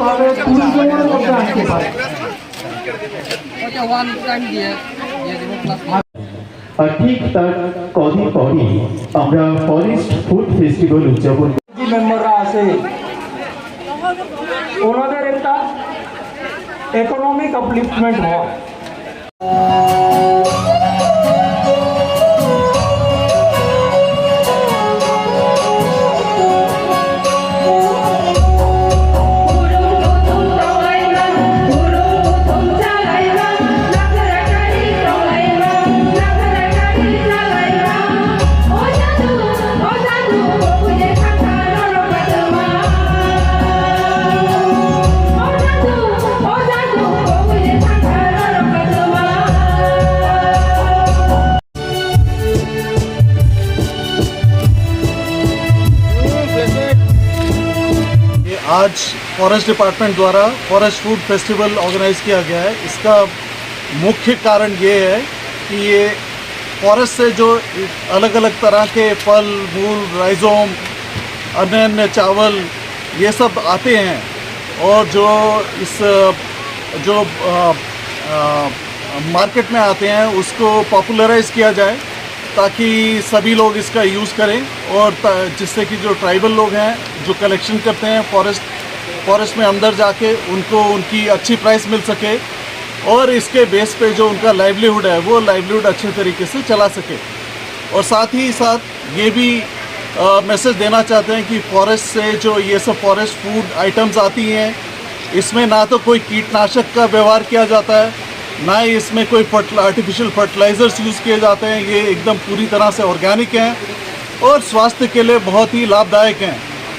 ভালোভাবে 20 জনের মধ্যে আসতে পারে। আর ঠিক তার কদিন পরই আমরা ফরেস্ট ফুড ফেস্টিভ্যাল উদযাপন মেম্বাররা আছে ওনাদের একটা ইকোনমিক আপলিফটমেন্ট হয়। आज फॉरेस्ट डिपार्टमेंट द्वारा फॉरेस्ट फूड फेस्टिवल ऑर्गेनाइज किया गया है। इसका मुख्य कारण ये है कि ये फॉरेस्ट से जो अलग अलग तरह के फल मूल राइजोम अन्य अन्य चावल ये सब आते हैं और जो इस जो मार्केट में आते हैं उसको पॉपुलराइज किया जाए ताकि सभी लोग इसका यूज़ करें और जिससे कि जो ट्राइबल लोग हैं जो कलेक्शन करते हैं फॉरेस्ट में अंदर जाके उनको उनकी अच्छी प्राइस मिल सके और इसके बेस पे जो उनका लाइवलीहुड है वो लाइवलीहुड अच्छे तरीके से चला सके। और साथ ही साथ ये भी मैसेज देना चाहते हैं कि फॉरेस्ट से जो ये सब फॉरेस्ट फूड आइटम्स आती हैं इसमें ना तो कोई कीटनाशक का व्यवहार किया जाता है ना ही इसमें कोई आर्टिफिशियल फर्टिलाइज़र्स यूज़ किए जाते हैं। ये एकदम पूरी तरह से ऑर्गेनिक हैं और स्वास्थ्य के लिए बहुत ही लाभदायक हैं।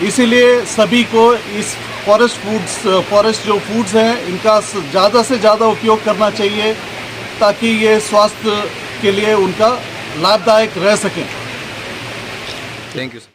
इसीलिए सभी को इस फॉरेस्ट जो फूड्स हैं इनका ज़्यादा से ज़्यादा उपयोग करना चाहिए ताकि ये स्वास्थ्य के लिए उनका लाभदायक रह सकें। Thank you.